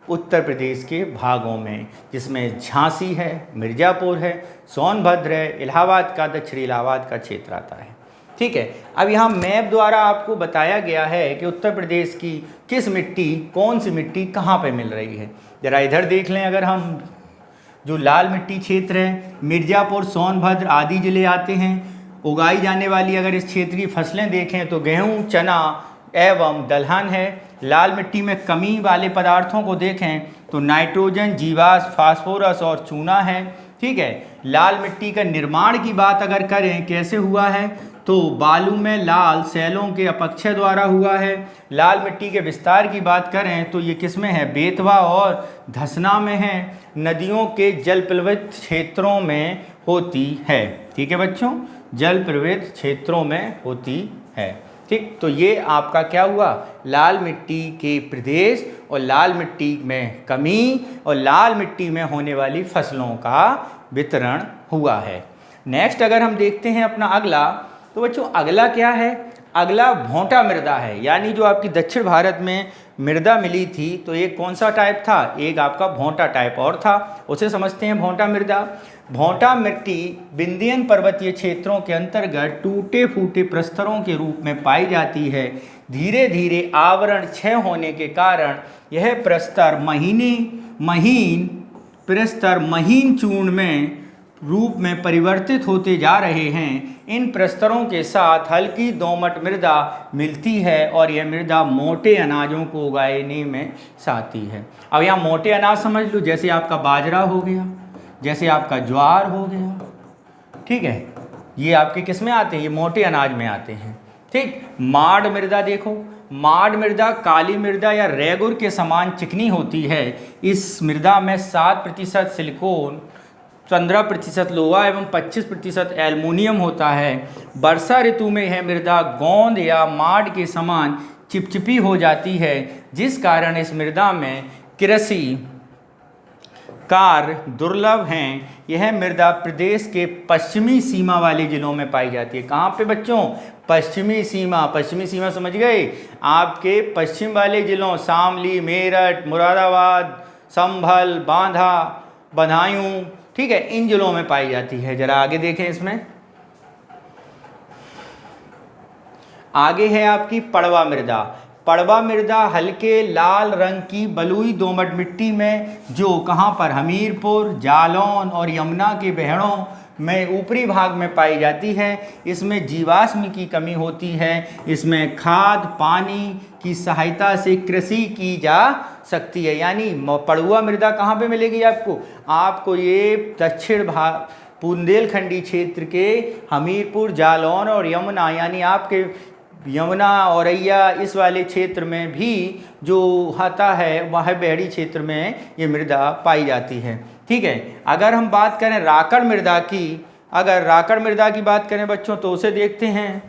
उत्तर प्रदेश के भागों में, जिसमें झांसी है, मिर्ज़ापुर है, सोनभद्र है, इलाहाबाद का, दक्षिणी इलाहाबाद का क्षेत्र आता है। ठीक है, अब यहाँ मैप द्वारा आपको बताया गया है कि उत्तर प्रदेश की किस मिट्टी, कौन सी मिट्टी कहाँ पे मिल रही है। ज़रा इधर देख लें, अगर हम जो लाल मिट्टी क्षेत्र है, मिर्ज़ापुर, सोनभद्र आदि जिले आते हैं। उगाई जाने वाली अगर इस क्षेत्र की फसलें देखें तो गेहूं, चना एवं दलहन है। लाल मिट्टी में कमी वाले पदार्थों को देखें तो नाइट्रोजन, जीवाश्म, फास्फोरस और चूना है। ठीक है, लाल मिट्टी का निर्माण की बात अगर करें कैसे हुआ है, तो बालू में लाल सेलों के अपक्षय द्वारा हुआ है। लाल मिट्टी के विस्तार की बात करें तो ये किस में है? बेतवा और धसना में है। नदियों के जल प्लवित क्षेत्रों में होती है। ठीक है बच्चों, जल प्लवित क्षेत्रों में होती है। ठीक, तो ये आपका क्या हुआ? लाल मिट्टी के प्रदेश और लाल मिट्टी में कमी और लाल मिट्टी में होने वाली फसलों का वितरण हुआ है। नेक्स्ट अगर हम देखते हैं अपना अगला, तो बच्चों अगला क्या है? अगला भोंटा मृदा है। यानी जो आपकी दक्षिण भारत में मृदा मिली थी तो एक कौन सा टाइप था? एक आपका भोंटा टाइप और था, उसे समझते हैं भोंटा मृदा। भोंटा मिट्टी विंध्यन पर्वतीय क्षेत्रों के अंतर्गत टूटे फूटे प्रस्तरों के रूप में पाई जाती है। धीरे धीरे आवरण क्षय होने के कारण यह प्रस्तर महीन चूर्ण में रूप में परिवर्तित होते जा रहे हैं। इन प्रस्तरों के साथ हल्की दोमट मृदा मिलती है और यह मृदा मोटे अनाजों को उगाने में साथी है। अब यहाँ मोटे अनाज समझ लो, जैसे आपका बाजरा हो गया, जैसे आपका ज्वार हो गया। ठीक है, ये आपके किस में आते हैं? ये मोटे अनाज में आते हैं। ठीक, माड़ मृदा देखो, माड़ मृदा काली मृदा या रेगुर के समान चिकनी होती है। इस मृदा में 7% सिलिकॉन, 15% लोहा एवं 25% एल्युमिनियम होता है। वर्षा ऋतु में यह मृदा गोंद या माड़ के समान चिपचिपी हो जाती है, जिस कारण इस मृदा में कृषि कार्य दुर्लभ हैं। यह मृदा प्रदेश के पश्चिमी सीमा वाले जिलों में पाई जाती है। कहाँ पे बच्चों? पश्चिमी सीमा। पश्चिमी सीमा समझ गए? आपके पश्चिम वाले जिलों शामली, मेरठ, मुरादाबाद, संभल, बांधा, बदायूं, ठीक है, इन जिलों में पाई जाती है। जरा आगे देखें, इसमें आगे है आपकी पड़वा मृदा। पड़वा मृदा हल्के लाल रंग की बलुई दोमट मिट्टी में, जो कहाँ पर? हमीरपुर, जालौन और यमुना के बहड़ों में ऊपरी भाग में पाई जाती है। इसमें जीवाश्म की कमी होती है। इसमें खाद पानी की सहायता से कृषि की जा सकती है। यानी पड़ुआ मृदा कहाँ पे मिलेगी आपको? आपको ये दक्षिण बुंदेलखंडी क्षेत्र के हमीरपुर, जालौन और यमुना, यानी आपके यमुना औरैया इस वाले क्षेत्र में भी जो आता है वह बहड़ी क्षेत्र में ये मृदा पाई जाती है। ठीक है, अगर हम बात करें राकड़ मृदा की, अगर राकड़ मृदा की बात करें बच्चों तो उसे देखते हैं।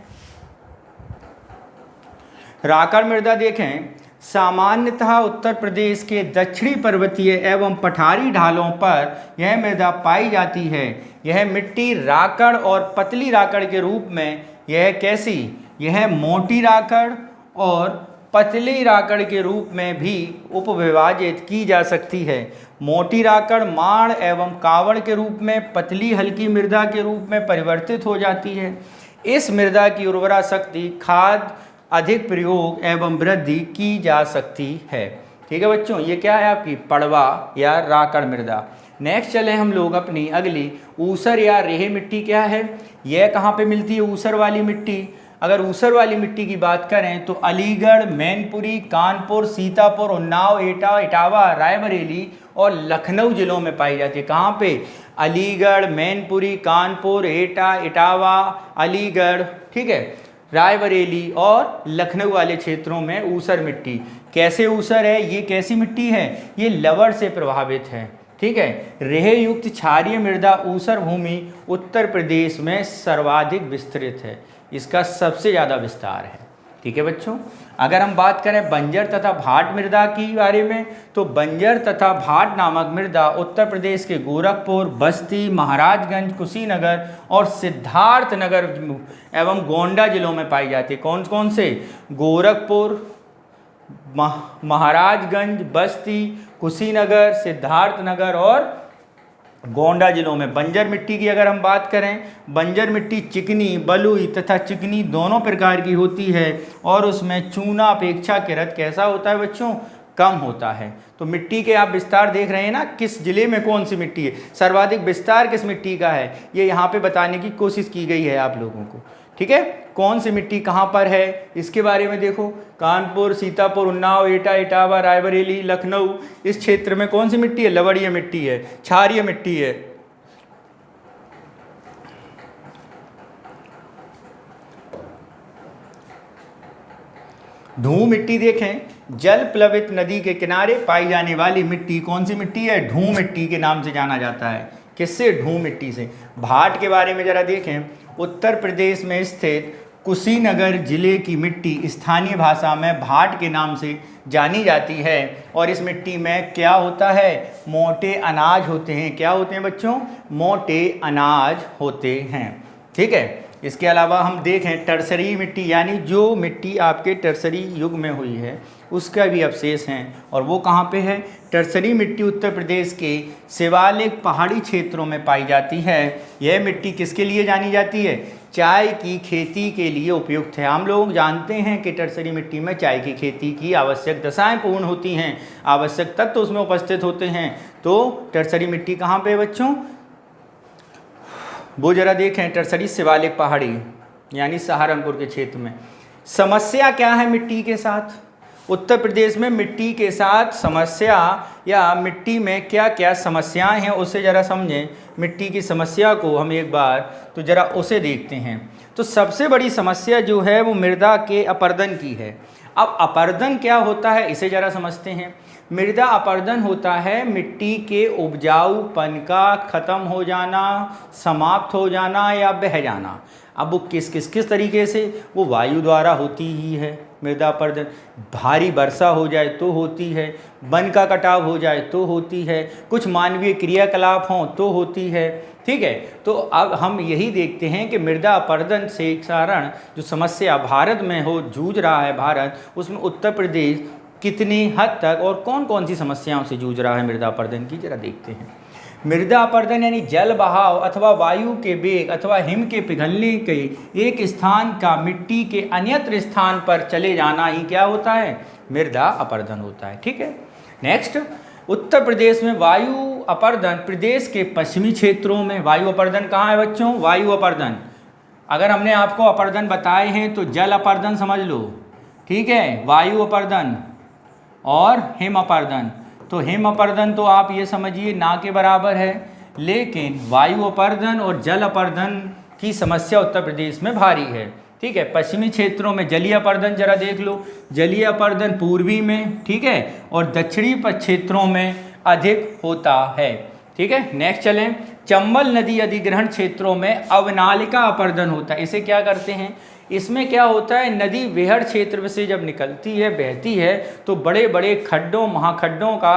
राकड़ मृदा देखें, सामान्यतः उत्तर प्रदेश के दक्षिणी पर्वतीय एवं पठारी ढालों पर यह मृदा पाई जाती है। यह मिट्टी राकड़ और पतली राकड़ के रूप में, यह कैसी? यह मोटी राकड़ और पतली राकड़ के रूप में भी उपविभाजित की जा सकती है। मोटी राकड़ माड़ एवं कावड़ के रूप में, पतली हल्की मृदा के रूप में परिवर्तित हो जाती है। इस मृदा की उर्वरा शक्ति, खाद अधिक प्रयोग एवं वृद्धि की जा सकती है। ठीक है बच्चों, ये क्या है आपकी पड़वा या राकड़ मृदा। नेक्स्ट चले हम लोग अपनी अगली ऊसर या रेह मिट्टी क्या है, यह कहाँ पे मिलती है? ऊसर वाली मिट्टी। अगर ऊसर वाली मिट्टी की बात करें तो अलीगढ़, मैनपुरी, कानपुर, सीतापुर, उन्नाव, एटा, इटावा, रायबरेली और लखनऊ जिलों में पाई जाती है। कहाँ पे? अलीगढ़, मैनपुरी, कानपुर, एटा, इटावा, अलीगढ़, ठीक है, रायबरेली और लखनऊ वाले क्षेत्रों में ऊसर मिट्टी। कैसे ऊसर है? ये कैसी मिट्टी है? ये लवण से प्रभावित है। ठीक है, रेह युक्त क्षारीय मृदा ऊसर भूमि उत्तर प्रदेश में सर्वाधिक विस्तृत है। इसका सबसे ज़्यादा विस्तार है। ठीक है बच्चों। अगर हम बात करें बंजर तथा भाट मृदा की बारे में, तो बंजर तथा भाट नामक मृदा उत्तर प्रदेश के गोरखपुर, बस्ती, महाराजगंज, कुशीनगर और सिद्धार्थनगर एवं गोंडा जिलों में पाई जाती है। कौन कौन से? गोरखपुर, महाराजगंज, बस्ती, कुशीनगर, सिद्धार्थनगर और गोंडा जिलों में। बंजर मिट्टी की अगर हम बात करें, बंजर मिट्टी चिकनी, बलुई तथा चिकनी दोनों प्रकार की होती है और उसमें चूना अपेक्षाकृत कैसा होता है बच्चों? कम होता है। तो मिट्टी के आप विस्तार देख रहे हैं ना, किस जिले में कौन सी मिट्टी है, सर्वाधिक विस्तार किस मिट्टी का है, ये यहाँ पे बताने की कोशिश की गई है आप लोगों को। ठीक है, कौन सी मिट्टी कहाँ पर है इसके बारे में देखो। कानपुर, सीतापुर, उन्नाव, एटा, इटावा, रायबरेली, लखनऊ, इस क्षेत्र में कौन सी मिट्टी है? लवणीय मिट्टी है, क्षारीय मिट्टी है। ढूं मिट्टी देखें, जल प्लवित नदी के किनारे पाई जाने वाली मिट्टी कौन सी मिट्टी है? ढूं मिट्टी के नाम से जाना जाता है। किससे? ढूं मिट्टी से। भाट के बारे में जरा देखें, उत्तर प्रदेश में स्थित कुशीनगर जिले की मिट्टी स्थानीय भाषा में भाट के नाम से जानी जाती है और इस मिट्टी में क्या होता है? मोटे अनाज होते हैं। क्या होते हैं बच्चों? मोटे अनाज होते हैं। ठीक है, इसके अलावा हम देखें टर्सरी मिट्टी, यानी जो मिट्टी आपके टर्सरी युग में हुई है उसका भी अवशेष हैं और वो कहाँ पे है? टर्सरी मिट्टी उत्तर प्रदेश के शिवालिक पहाड़ी क्षेत्रों में पाई जाती है। यह मिट्टी किसके लिए जानी जाती है? चाय की खेती के लिए उपयुक्त है। हम लोग जानते हैं कि टर्सरी मिट्टी में चाय की खेती की आवश्यक दशाएं पूर्ण होती हैं, आवश्यक तत्व तो उसमें उपस्थित होते हैं। तो टर्सरी मिट्टी कहाँ पे है बच्चों? वो जरा देखें, टर्सरी शिवालिक पहाड़ी यानी सहारनपुर के क्षेत्र में। समस्या क्या है मिट्टी के साथ? उत्तर प्रदेश में मिट्टी के साथ समस्या या मिट्टी में क्या क्या समस्याएं हैं उसे ज़रा समझें। मिट्टी की समस्या को हम एक बार तो ज़रा उसे देखते हैं। तो सबसे बड़ी समस्या जो है वो मृदा के अपर्दन की है। अब अपर्दन क्या होता है इसे ज़रा समझते हैं। मृदा अपर्दन होता है मिट्टी के उपजाऊपन का ख़त्म हो जाना, समाप्त हो जाना या बह जाना। अब वो किस तरीके से? वो वायु द्वारा होती ही है मृदा अपर्दन। भारी वर्षा हो जाए तो होती है, वन का कटाव हो जाए तो होती है, कुछ मानवीय क्रियाकलाप हों तो होती है। ठीक है, तो अब हम यही देखते हैं कि मृदा अपर्दन से कारण जो समस्या भारत में हो जूझ रहा है भारत, उसमें उत्तर प्रदेश कितनी हद तक और कौन कौन सी समस्याओं से जूझ रहा है मृदा अपर्दन की, जरा देखते हैं। मृदा अपर्दन यानी जल बहाव अथवा वायु के वेग अथवा हिम के पिघलने के एक स्थान का मिट्टी के अन्यत्र स्थान पर चले जाना ही क्या होता है? मृदा अपर्दन होता है। ठीक है, नेक्स्ट, उत्तर प्रदेश में वायु अपर्दन प्रदेश के पश्चिमी क्षेत्रों में। वायु अपर्दन कहाँ है बच्चों? वायु अपर्दन अगर हमने आपको अपर्दन बताए हैं तो जल अपर्दन समझ लो, ठीक है, वायु अपर्दन और हिम अपर्दन। तो हिम अपर्दन तो आप ये समझिए ना के बराबर है, लेकिन वायु अपर्दन और जल अपर्दन की समस्या उत्तर प्रदेश में भारी है। ठीक है, पश्चिमी क्षेत्रों में जलीय अपर्दन जरा देख लो, जलीय अपर्दन पूर्वी में, ठीक है, और दक्षिणी क्षेत्रों में अधिक होता है। ठीक है, नेक्स्ट चलें। चंबल नदी अधिग्रहण क्षेत्रों में अवनालिका अपर्दन होता है। इसे क्या करते हैं? इसमें क्या होता है? नदी वेहड़ क्षेत्र से जब निकलती है, बहती है, तो बड़े बड़े खड्डों महाखड्डों का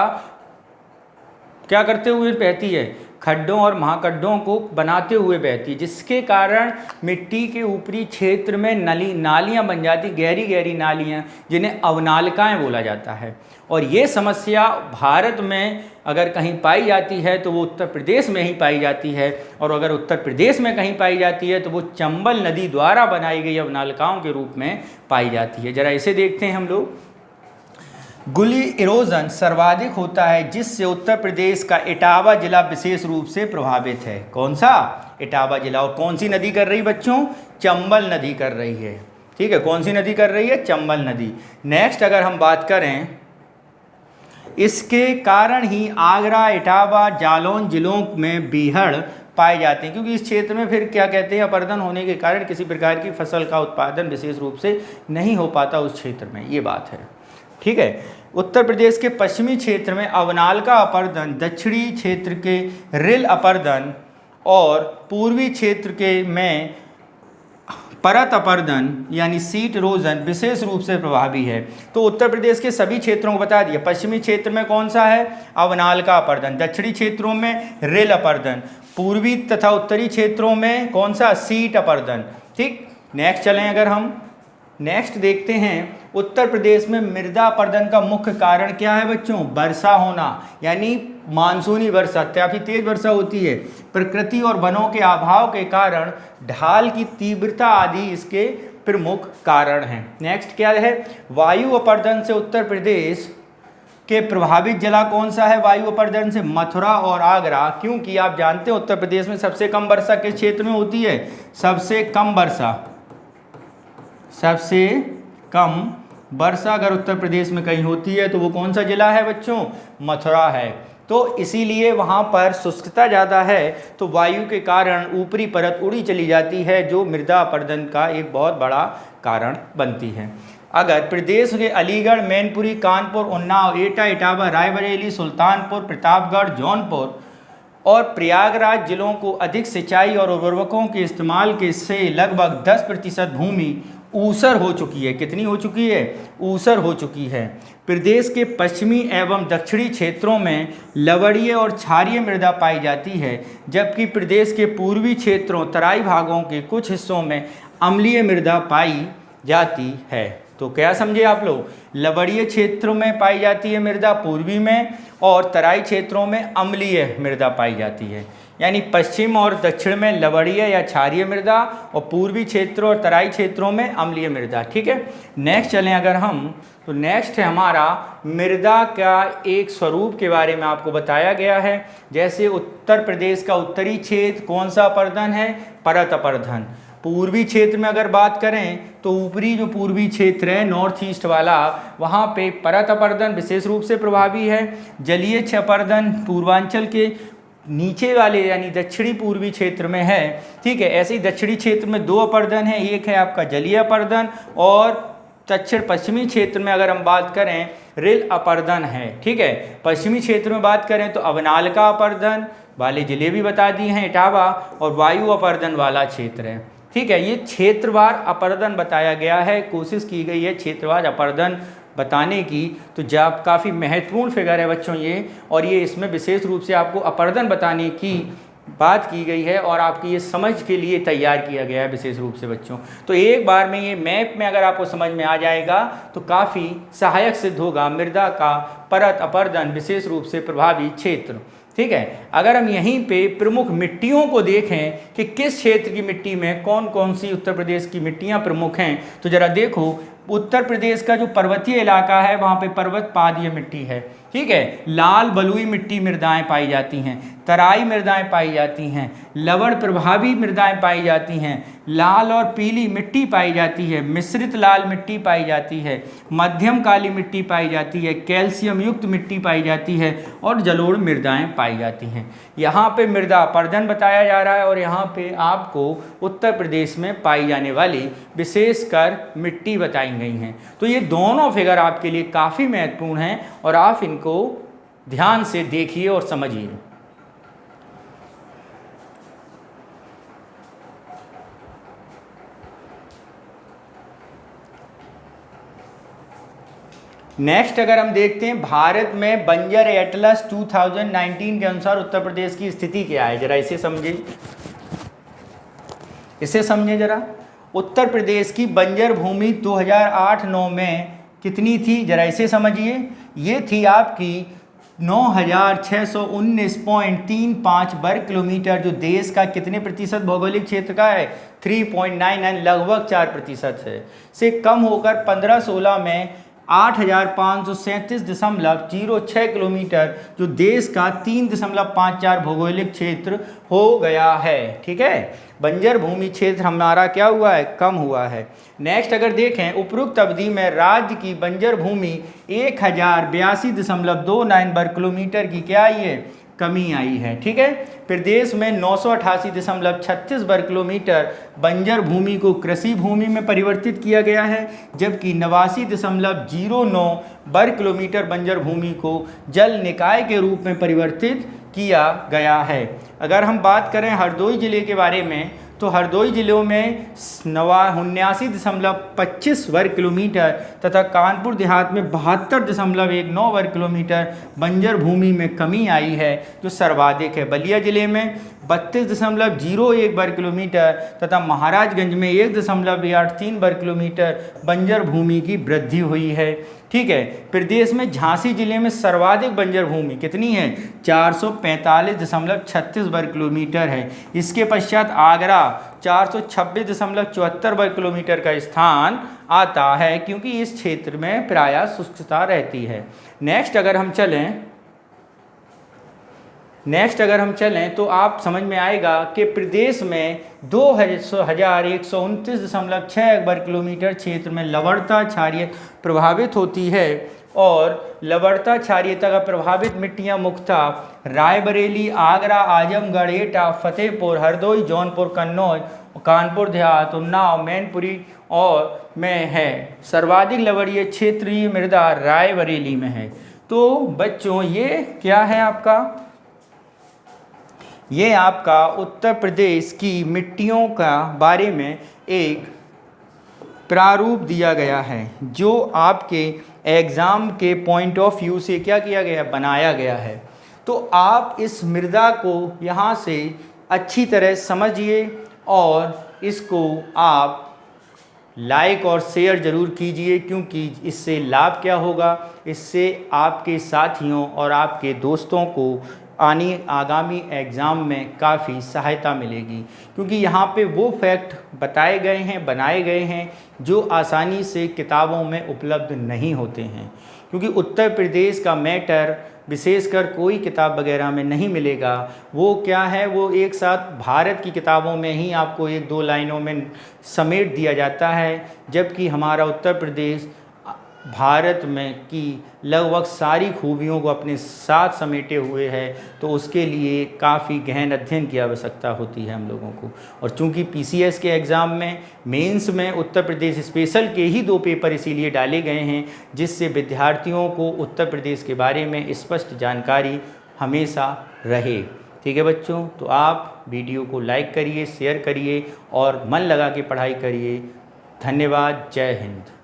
क्या करते हुए बहती है? खड्डों और महाखड्डों को बनाते हुए बहती है, जिसके कारण मिट्टी के ऊपरी क्षेत्र में नालियाँ बन जाती, गहरी गहरी नालियाँ, जिन्हें अवनालिकाएँ बोला जाता है। और ये समस्या भारत में अगर कहीं पाई जाती है तो वो उत्तर प्रदेश में ही पाई जाती है, और अगर उत्तर प्रदेश में कहीं पाई जाती है तो वो चंबल नदी द्वारा बनाई गई अवनालिकाओं के रूप में पाई जाती है। जरा इसे देखते हैं हम लोग। गुली इरोजन सर्वाधिक होता है, जिससे उत्तर प्रदेश का इटावा जिला विशेष रूप से प्रभावित है। कौन सा? इटावा जिला। और कौन सी नदी कर रही बच्चों? चंबल नदी कर रही है। ठीक है, कौन सी नदी कर रही है? चंबल नदी। नेक्स्ट अगर हम बात करें, इसके कारण ही आगरा, इटावा, जालौन जिलों में बीहड़ पाए जाते हैं, क्योंकि इस क्षेत्र में फिर क्या कहते हैं, अपर्दन होने के कारण किसी प्रकार की फसल का उत्पादन विशेष रूप से नहीं हो पाता उस क्षेत्र में, ये बात है। ठीक है, उत्तर प्रदेश के पश्चिमी क्षेत्र में अवनालिका अपर्दन, दक्षिणी क्षेत्र के रिल अपर्दन और पूर्वी क्षेत्र के में परत अपरदन यानी सीट इरोजन विशेष रूप से प्रभावी है। तो उत्तर प्रदेश के सभी क्षेत्रों को बता दिया। पश्चिमी क्षेत्र में कौन सा है? अवनाल का अपरदन। दक्षिणी क्षेत्रों में रेल अपरदन। पूर्वी तथा उत्तरी क्षेत्रों में कौन सा? सीट अपरदन। ठीक, नेक्स्ट चलें। अगर हम नेक्स्ट देखते हैं, उत्तर प्रदेश में मृदा अपरदन का मुख्य कारण क्या है बच्चों? वर्षा होना, यानी मानसूनी वर्षा, काफ़ी तेज वर्षा होती है। प्रकृति और वनों के अभाव के कारण ढाल की तीव्रता आदि इसके प्रमुख कारण हैं। नेक्स्ट क्या है? वायु अपरदन से उत्तर प्रदेश के प्रभावित जिला कौन सा है? वायु अपरदन से मथुरा और आगरा, क्योंकि आप जानते हैं उत्तर प्रदेश में सबसे कम वर्षा किस क्षेत्र में होती है? सबसे कम वर्षा अगर उत्तर प्रदेश में कहीं होती है तो वो कौन सा जिला है बच्चों? मथुरा है। तो इसीलिए वहाँ पर शुष्कता ज़्यादा है, तो वायु के कारण ऊपरी परत उड़ी चली जाती है, जो मृदा अपरदन का एक बहुत बड़ा कारण बनती है। अगर प्रदेश के अलीगढ़, मैनपुरी, कानपुर, उन्नाव, एटा, इटावा, रायबरेली, सुल्तानपुर, प्रतापगढ़, जौनपुर और प्रयागराज जिलों को अधिक सिंचाई और उर्वरकों के इस्तेमाल के से लगभग 10% भूमि ऊसर हो चुकी है। कितनी हो चुकी है? ऊसर हो चुकी है। प्रदेश के पश्चिमी एवं दक्षिणी क्षेत्रों में लवणीय और क्षारीय मृदा पाई जाती है, जबकि प्रदेश के पूर्वी क्षेत्रों, तराई भागों के कुछ हिस्सों में अम्लीय मृदा पाई जाती है। तो क्या समझे आप लोग? लवणीय क्षेत्रों में पाई जाती है मृदा पूर्वी में, और तराई क्षेत्रों में अम्लीय मृदा पाई जाती है। यानी पश्चिम और दक्षिण में लवणीय या क्षारीय मृदा, और पूर्वी क्षेत्रों और तराई क्षेत्रों में अम्लीय मृदा। ठीक है, नेक्स्ट चलें अगर हम, तो नेक्स्ट है हमारा मृदा का एक स्वरूप के बारे में आपको बताया गया है। जैसे उत्तर प्रदेश का उत्तरी क्षेत्र कौन सा अपरदन है? परत अपरदन। पूर्वी क्षेत्र में अगर बात करें तो ऊपरी जो पूर्वी क्षेत्र है, नॉर्थ ईस्ट वाला, वहाँ पे परत अपरदन विशेष रूप से प्रभावी है। जलीय अपरदन पूर्वांचल के नीचे वाले यानी दक्षिणी पूर्वी क्षेत्र में है। ठीक है, ऐसे ही दक्षिणी क्षेत्र में 2 अपरदन है, एक है आपका जलीय अपरदन, और दक्षिण पश्चिमी क्षेत्र में अगर हम बात करें रेल अपरदन है। ठीक है, पश्चिमी क्षेत्र में बात करें तो अवनाल का अपरदन वाले जिले भी बता दिए हैं, इटावा, और वायु अपरदन वाला क्षेत्र है। ठीक है, ये क्षेत्रवार अपरदन बताया गया है, कोशिश की गई है क्षेत्रवार अपरदन बताने की। तो जब काफ़ी महत्वपूर्ण फिगर है बच्चों ये, और ये इसमें विशेष रूप से आपको अपरदन बताने की बात की गई है और आपकी ये समझ के लिए तैयार किया गया है विशेष रूप से बच्चों। तो एक बार में ये मैप में अगर आपको समझ में आ जाएगा तो काफ़ी सहायक सिद्ध होगा मृदा का परत अपरदन विशेष रूप से प्रभावी क्षेत्र। ठीक है, अगर हम यहीं पे प्रमुख मिट्टियों को देखें कि किस क्षेत्र की मिट्टी में कौन कौन सी उत्तर प्रदेश की मिट्टियां प्रमुख हैं, तो ज़रा देखो, उत्तर प्रदेश का जो पर्वतीय इलाका है वहाँ पे पर्वत पादीय मिट्टी है। ठीक है, लाल बलुई मिट्टी मृदाएं पाई जाती हैं, तराई मृदाएं पाई जाती हैं, लवण प्रभावी मृदाएं पाई जाती हैं, लाल और पीली मिट्टी पाई जाती है, मिश्रित लाल मिट्टी पाई जाती है, मध्यम काली मिट्टी पाई जाती है, कैल्शियम युक्त मिट्टी पाई जाती है, और जलोढ़ मृदाएं पाई जाती हैं। यहाँ पे मृदा अपरदन बताया जा रहा है, और यहाँ पे आपको उत्तर प्रदेश में पाई जाने वाली विशेषकर मिट्टी बताई गई हैं। तो ये दोनों फिगर आपके लिए काफ़ी महत्वपूर्ण हैं, और आप इनको ध्यान से देखिए और समझिए। नेक्स्ट अगर हम देखते हैं, भारत में बंजर एटलस 2019 के अनुसार उत्तर प्रदेश की स्थिति क्या है, जरा इसे समझिए, जरा। उत्तर प्रदेश की बंजर भूमि 2008-9 में कितनी थी, जरा इसे समझिए। ये थी आपकी 9619.35 वर्ग किलोमीटर, जो देश का कितने प्रतिशत भौगोलिक क्षेत्र का है? 3.99, लगभग 4% है। से कम होकर 15-16 में 8537.06 किलोमीटर, जो देश का 3.54 भौगोलिक क्षेत्र हो गया है। ठीक है, बंजर भूमि क्षेत्र हमारा क्या हुआ है? कम हुआ है। नेक्स्ट अगर देखें, उपरोक्त अवधि में राज्य की बंजर भूमि 1082.29 वर्ग किलोमीटर की क्या आई है? कमी आई है। ठीक है, प्रदेश में 988.36 वर्ग किलोमीटर बंजर भूमि को कृषि भूमि में परिवर्तित किया गया है, जबकि 89.09 वर्ग किलोमीटर बंजर भूमि को जल निकाय के रूप में परिवर्तित किया गया है। अगर हम बात करें हरदोई जिले के बारे में, तो हरदोई जिलों में 79.25 वर्ग किलोमीटर तथा कानपुर देहात में 72.19 वर्ग किलोमीटर बंजर भूमि में कमी आई है, जो सर्वाधिक है। बलिया जिले में 32.01 वर्ग किलोमीटर तथा महाराजगंज में 1.83 वर्ग किलोमीटर बंजर भूमि की वृद्धि हुई है। ठीक है। प्रदेश में झांसी जिले में सर्वाधिक बंजर भूमि कितनी है? 445.36 वर्ग किलोमीटर है। इसके पश्चात आगरा 426.74 वर्ग किलोमीटर का स्थान आता है, क्योंकि इस क्षेत्र में प्रायः शुष्कता रहती है। नेक्स्ट अगर हम चलें तो आप समझ में आएगा कि प्रदेश में 2129.6 वर्ग किलोमीटर क्षेत्र में लवणता क्षारीय प्रभावित होती है, और लवणता क्षारीयता का प्रभावित मिट्टियां मुख्यतः रायबरेली, आगरा, आजमगढ़, एटा, फतेहपुर, हरदोई, जौनपुर, कन्नौज, कानपुर देहात, उन्नाव, मैनपुरी और में है। सर्वाधिक लवणीय क्षेत्रीय मृदा रायबरेली में है। तो बच्चों ये क्या है आपका? ये आपका उत्तर प्रदेश की मिट्टियों का बारे में एक प्रारूप दिया गया है, जो आपके एग्ज़ाम के पॉइंट ऑफ व्यू से क्या किया गया है? बनाया गया है। तो आप इस मृदा को यहाँ से अच्छी तरह समझिए और इसको आप लाइक और शेयर ज़रूर कीजिए, क्योंकि इससे लाभ क्या होगा? इससे आपके साथियों और आपके दोस्तों को आगामी एग्ज़ाम में काफ़ी सहायता मिलेगी, क्योंकि यहाँ पे वो फैक्ट बताए गए हैं, बनाए गए हैं, जो आसानी से किताबों में उपलब्ध नहीं होते हैं। क्योंकि उत्तर प्रदेश का मैटर विशेषकर कोई किताब वगैरह में नहीं मिलेगा। वो क्या है, वो एक साथ भारत की किताबों में ही आपको 1-2 लाइनों में समेट दिया जाता है, जबकि हमारा उत्तर प्रदेश भारत में की लगभग सारी खूबियों को अपने साथ समेटे हुए है। तो उसके लिए काफ़ी गहन अध्ययन की आवश्यकता होती है हम लोगों को। और चूंकि पीसीएस के एग्ज़ाम में मेंस में उत्तर प्रदेश स्पेशल के ही 2 पेपर इसीलिए डाले गए हैं, जिससे विद्यार्थियों को उत्तर प्रदेश के बारे में स्पष्ट जानकारी हमेशा रहे। ठीक है बच्चों, तो आप वीडियो को लाइक करिए, शेयर करिए और मन लगा के पढ़ाई करिए। धन्यवाद। जय हिंद।